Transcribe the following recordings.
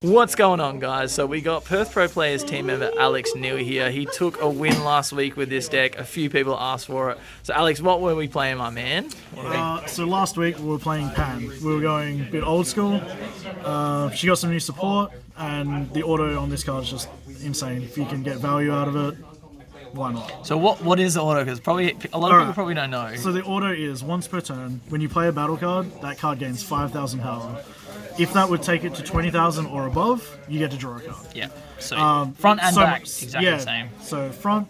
What's going on, guys? So we got Perth Pro Players team member Alex Neal here. He took a win last week with this deck. A few people asked for it. So Alex, what were we playing, my man? So last week we were playing Pan. We were going a bit old school. She got some new support, and the auto on this card is just insane. If you can get value out of it, why not? So what is the auto? Because probably a lot of people probably don't know. So the auto is once per turn. When you play a battle card, that card gains 5,000 power. If that would take it to 20,000 or above, you get to draw a card. Yeah. So front and back, exactly the same. So front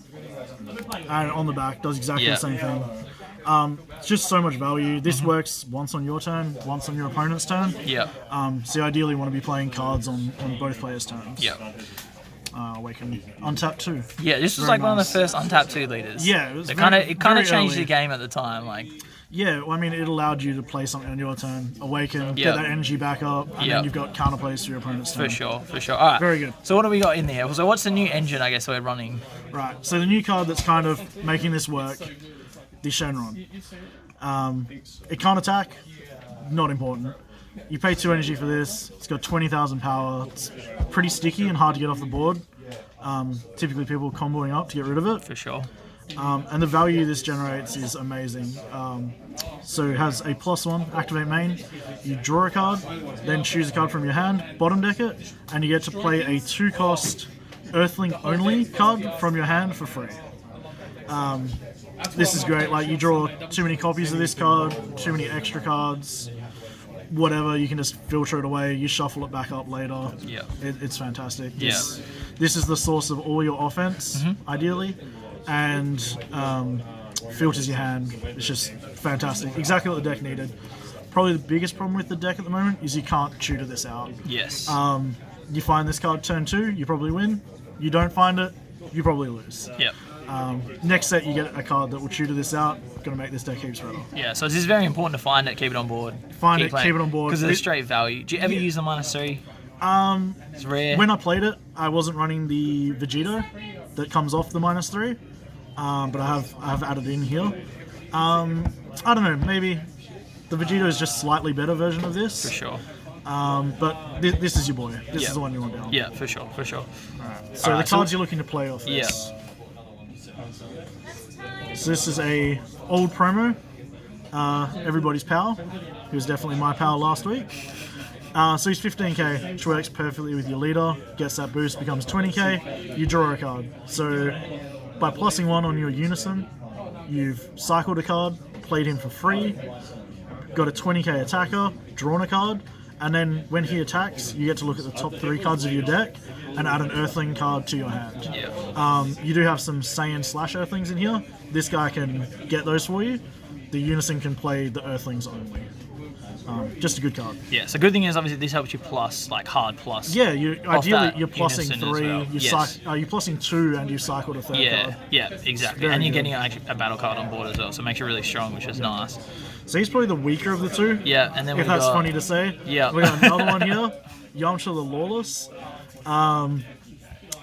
and on the back does exactly the same thing. It's just so much value. This works once on your turn, once on your opponent's turn. Yeah. So you ideally want to be playing cards on both players' turns. Yeah. We can untap 2. Yeah, this was Very like one of the nice. first untapped 2 leaders. Yeah, it was it kind of very changed early. the game at the time. Like, Yeah, well, I mean, it allowed you to play something on your turn, awaken, get that energy back up, and then you've got counterplays for your opponent's turn. for sure. All right. Very good. So what do we got in there? So what's the new engine? I guess we're running. Right, so the new card that's kind of making this work, the Shenron. It can't attack, not important. You pay 2 energy for this. It's got 20,000 power. It's pretty sticky and hard to get off the board. Typically people comboing up to get rid of it. For sure. And the value this generates is amazing. So it has a +1, activate main. You draw a card, then choose a card from your hand, bottom deck it, and you get to play a 2-cost Earthling only card from your hand for free. This is great. Like, you draw too many copies of this card, too many extra cards, whatever, you can just filter it away. You shuffle it back up later. Yeah. It's fantastic. Yeah. This is the source of all your offense, ideally, and filters your hand. It's just fantastic. Exactly what the deck needed. Probably the biggest problem with the deck at the moment is you can't tutor this out. Yes. You find this card turn 2, you probably win. You don't find it, you probably lose. Yep. Next set, you get a card that will tutor this out. Going to make this deck heaps better. Yeah, so it's just very important to find it, keep it on board. Find it, keep it on board. Because of the straight value. Do you ever use the -3? It's rare. When I played it, I wasn't running the Vegito that comes off the -3, but I have added in here. I don't know, maybe the Vegito is just slightly better version of this. For sure. But this is your boy. This is the one you want down. Yeah, for sure. So the cards you're looking to play off this. Yeah. So this is a old promo. Everybody's pal. He was definitely my pal last week. So he's 15k, which works perfectly with your leader. Gets that boost, becomes 20k. You draw a card. So by +1 on your unison, you've cycled a card, played him for free, got a 20k attacker, drawn a card, and then when he attacks, you get to look at the top 3 cards of your deck and add an Earthling card to your hand. Yeah. You do have some Saiyan / Earthlings in here. This guy can get those for you. The Unison can play the Earthlings only. Just a good card. Yeah, so good thing is obviously this helps you plus, like hard plus. Yeah, ideally you're plussing Unison as 3, well. you're plussing 2, and you've cycled a 3rd card. Yeah, exactly. Very And you're good. getting a battle card on board as well, so it makes you really strong, which is nice. So he's probably the weaker of the 2. Yeah, and then if we that's got, funny to say. Yeah. We got another one here, Yamcha the Lawless.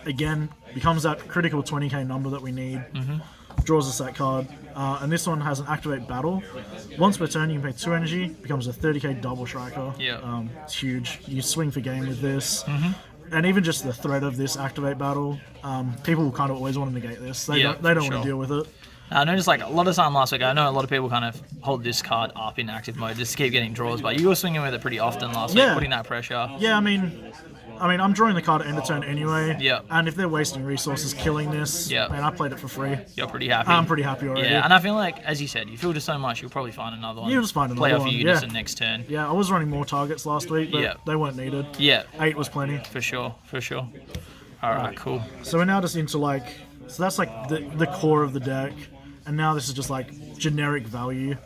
Again, becomes that critical 20k number that we need. Draws us that card. And this one has an activate battle. Once per turn, you can pay 2 energy, becomes a 30k double striker. Yeah. It's huge. You swing for game with this. And even just the threat of this activate battle, people kind of always want to negate this. They don't want to deal with it. I noticed like a lot of time last week, I know a lot of people kind of hold this card up in active mode just to keep getting draws, but you were swinging with it pretty often last week, putting that pressure. Yeah, I mean, I'm drawing the card at end of turn anyway. Yeah. And if they're wasting resources killing this, man, I played it for free. You're pretty happy. I'm pretty happy already. Yeah, and I feel like, as you said, you filter so much, you'll probably find another one. You'll just find another Play off one, your unison next turn. Yeah, I was running more targets last week, but they weren't needed. Yeah. 8 was plenty. For sure. Alright, cool. So we're now just into so that's like the core of the deck, and now this is just like generic value.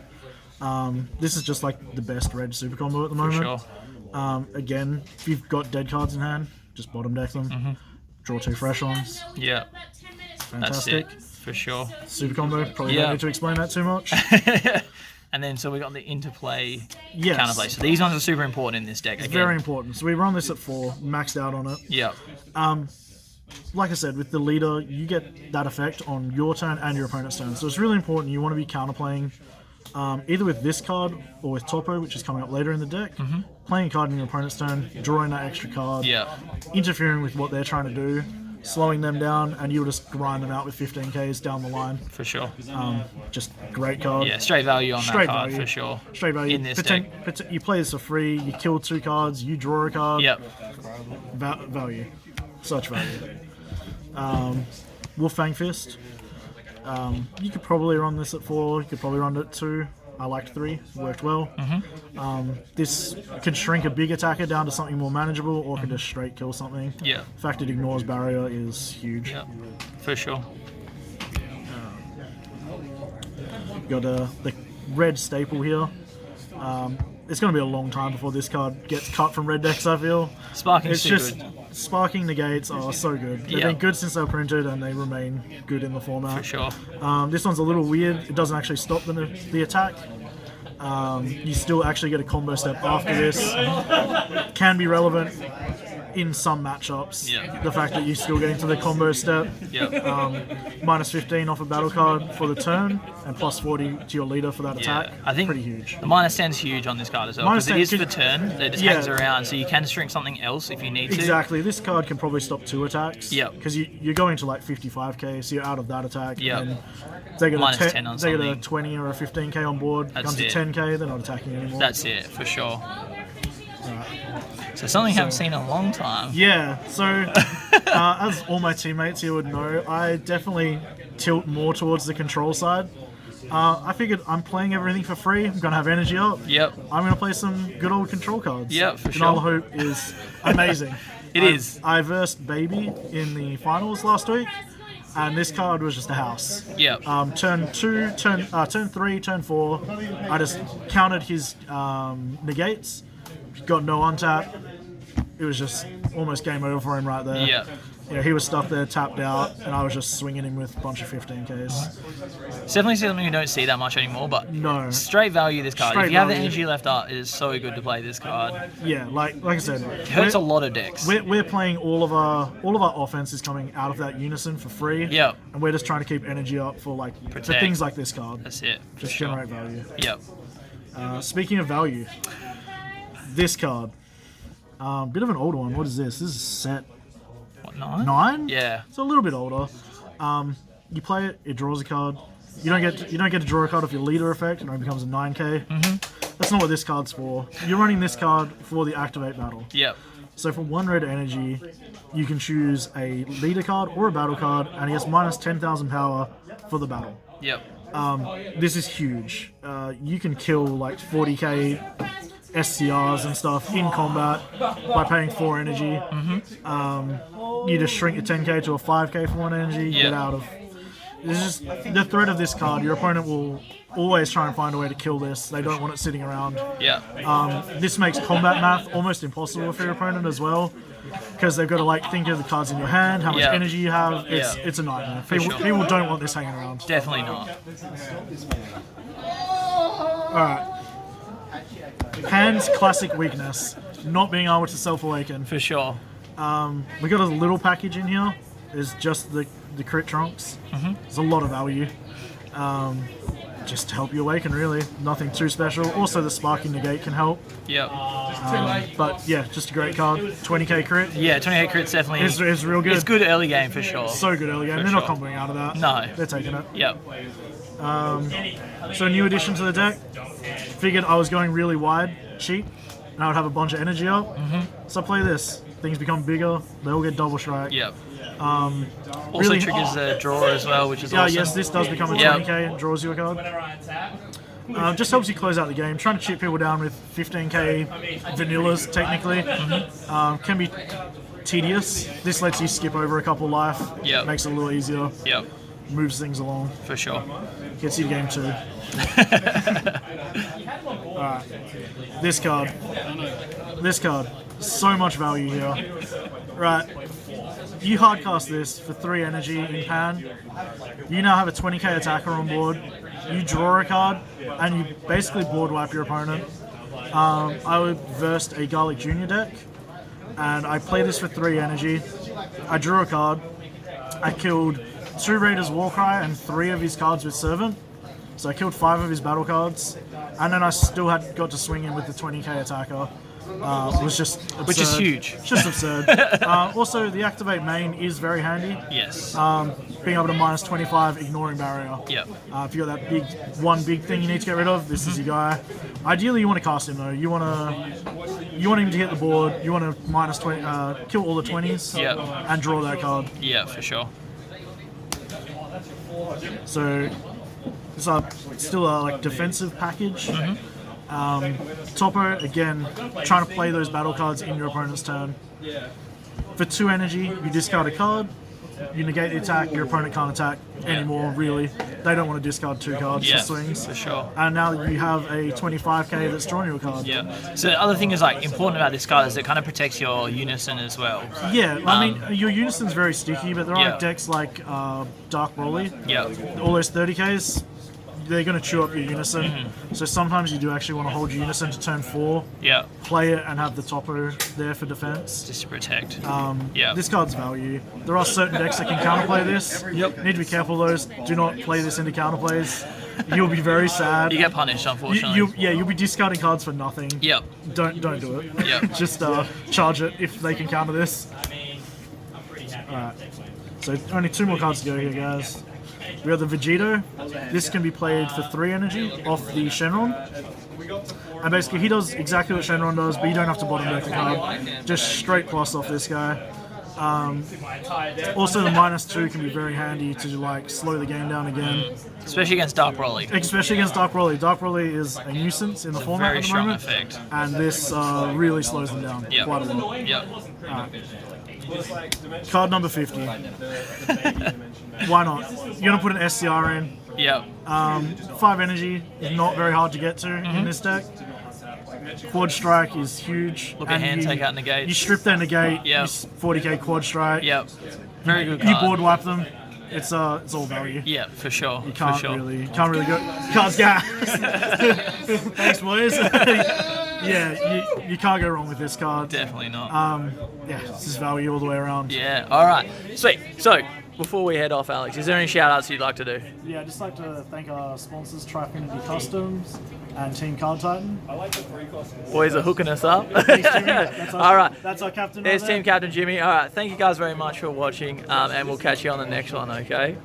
This is just like the best red super combo at the moment. For sure. Again, if you've got dead cards in hand, just bottom deck them. Draw 2 fresh ones. Yeah. Fantastic. That's it. For sure. Super combo, probably don't need to explain that too much. And then, so we got the interplay, Yes. counterplay. So these ones are super important in this deck. It's again. very important. So we run this at 4, maxed out on it. Yeah. Like I said, with the leader, you get that effect on your turn and your opponent's turn. So it's really important. You want to be counterplaying either with this card or with Topo, which is coming up later in the deck. Playing a card in your opponent's turn, drawing that extra card, interfering with what they're trying to do, slowing them down, and you'll just grind them out with 15Ks down the line. For sure. Just great card. Yeah, straight value on Straight that card, value. for sure. Straight value. In this deck. You play this for free, you kill 2 cards, you draw a card. Yep. Value. Such value. Wolfang Fist. You could probably run this at 4, you could probably run it at 2. I liked 3, worked well. This can shrink a big attacker down to something more manageable, or can just straight kill something. Yeah. The fact it ignores barrier is huge. Yep. For sure. Got the red staple here. It's going to be a long time before this card gets cut from red decks, I feel. Sparking's It's too just good. Sparking negates are so good. They've been good since they were printed, and they remain good in the format. For sure. This one's a little weird. It doesn't actually stop the attack. You still actually get a combo step after this. Can be relevant in some matchups. Yeah. The fact that you're still getting to the combo step. Yep. Minus 15 off a battle card for the turn, and plus 40 to your leader for that attack. I think pretty huge. the minus 10 is huge on this card as well, Minus because it is 10 for the turn. It just hangs around, so you can shrink something else if you need to. Exactly. This card can probably stop 2 attacks. Yep. Because you're going to like 55k, so you're out of that attack. Yep. And they get Minus a 10 on they get a something. 20 or a 15k on board. That's Comes to it. 10k, they're not attacking anymore. That's it, for sure. So something I haven't seen in a long time. Yeah, so as all my teammates here would know, I definitely tilt more towards the control side. I figured I'm playing everything for free. I'm going to have energy up. Yep. I'm going to play some good old control cards. Yep, for Denial sure. of Hope is amazing. It is. I versed Baby in the finals last week, and this card was just a house. Yep. Turn 3, turn 4, I just countered his negates, got no untap. It was just almost game over for him right there. Yep. You know, he was stuck there, tapped out, and I was just swinging him with a bunch of 15Ks. It's definitely something you don't see that much anymore, but No. straight value this card. Straight if you have the value. energy left up, it is so good to play this card. Yeah, like I said, It hurts a lot of decks. we're playing all of our offense is coming out of that unison for free. Yep. And we're just trying to keep energy up for for Protect. things like this card. That's it. For Just sure. generate value. Yep. Speaking of value, this card, bit of an older one. What is this? This is set What, 9? 9. Yeah. It's a little bit older. You play it, it draws a card. You don't get to draw a card off your leader effect. It only becomes a 9k. That's not what this card's for. You're running this card for the activate battle. Yep. So for 1 red energy, you can choose a leader card or a battle card, and he has minus 10,000 power for the battle. Yep. This is huge. You can kill like 40k SCRs and stuff in combat by paying 4 energy. You just shrink your 10k to a 5k for 1 energy. Yeah. Get out of. This is the threat of this card. Your opponent will always try and find a way to kill this. They don't want it sitting around. Yep. This makes combat math almost impossible for your opponent as well, because they've got to think of the cards in your hand, how much Yeah. energy you have. Yeah. It's a nightmare. For People, sure. people don't want this hanging around. Definitely not. Alright. Hand's classic weakness, not being able to self-awaken. For sure. We got a little package in here. It's just the crit trunks. There's a lot of value. Just to help you awaken, really. Nothing too special. Also, the sparking negate can help. Yep. But yeah, just a great card. 20k crit. Yeah, 28 crit's definitely. It's real good. It's good early game for sure. So good early game. For They're not sure. comboing out of that. No. They're taking it. Yep. So a new addition to the deck. Figured I was going really wide, cheap, and I would have a bunch of energy up. So I play this. Things become bigger. They all get double strike. Yep. Also really- triggers the draw as well, which is Yeah, awesome. yes, this does become a Yep. 20k and draws you a card. Just helps you close out the game. Trying to chip people down with 15k vanillas, technically, can be tedious. This lets you skip over a couple life. Yep. Makes it a little easier. Yep. Moves things along. For sure. Gets you to game 2. Alright. This card. So much value here. Right. You hardcast this for 3 energy in hand. You now have a 20k attacker on board. You draw a card, and you basically board wipe your opponent. I would versed a Garlic Junior deck, and I played this for 3 energy. I drew a card. I killed 2 Raiders Warcry and 3 of his cards with Servant. So I killed 5 of his battle cards, and then I still got to swing in with the 20k attacker. It was just absurd. Which is huge. It's just absurd. Also, the activate main is very handy. Yes. Being able to minus 25, ignoring barrier. Yep. If you got that one big thing you need to get rid of, this is your guy. Ideally, you want to cast him though. You want him to hit the board. You want to minus 20, kill all the 20s, Yep. and draw that card. Yeah, for sure. So it's still a like defensive package. Topo, again, trying to play those battle cards in your opponent's turn. For 2 energy, you discard a card, you negate the attack, your opponent can't attack anymore, really. They don't want to discard 2 cards for swings. For sure. And now you have a 25k that's drawn you a card. Yeah. So the other thing is like important about this card is it kind of protects your unison as well. Yeah, I mean, your unison's very sticky, but there are decks like Dark Broly. Yeah. All those 30ks, they're going to chew up your unison. So sometimes you do actually want to hold your unison to turn 4. Yeah. Play it and have the topper there for defense. Just to protect. This card's value. There are certain decks that can counterplay this. Yep. Need to be careful those. Do not play this into counterplays. You'll be very sad. You get punished, unfortunately. You'll be discarding cards for nothing. Yep. Don't do it. Yep. Just charge it if they can counter this. Alright. So only 2 more cards to go here, guys. We have the Vegito. This can be played for 3 energy off the Shenron. And basically he does exactly what Shenron does, but you don't have to bottom deck the card. Just straight plus off this guy. Also the -2 can be very handy to like slow the game down again. Especially against Dark Broly. Especially against Dark Broly. Dark Broly is a nuisance in the format Very at the strong moment. effect. And this really slows them down quite a lot. Yep. Card number 50. Why not? You're going to put an SCR in. Yep. 5 energy is not very hard to get to in this deck. Quad Strike is huge. Look at hand take out negates. You strip their negate, Yep. 40k Quad Strike. Yep. Very good You card. board wipe them. It's all value. Yeah, for sure. You can't for sure. really go. Cards gas. Thanks, boys. Yeah, you can't go wrong with this card. Definitely not. Yeah, this is value all the way around. Yeah. All right. Sweet. So before we head off, Alex, is there any shout outs you'd like to do? Yeah, I'd just like to thank our sponsors, Trifinity Customs and Team Card Titan. Boys are hooking us up. Thanks, Jimmy. That's All right. That's our captain. There's right there. Team Captain Jimmy. All right. Thank you guys very much for watching, and we'll catch you on the next one, okay?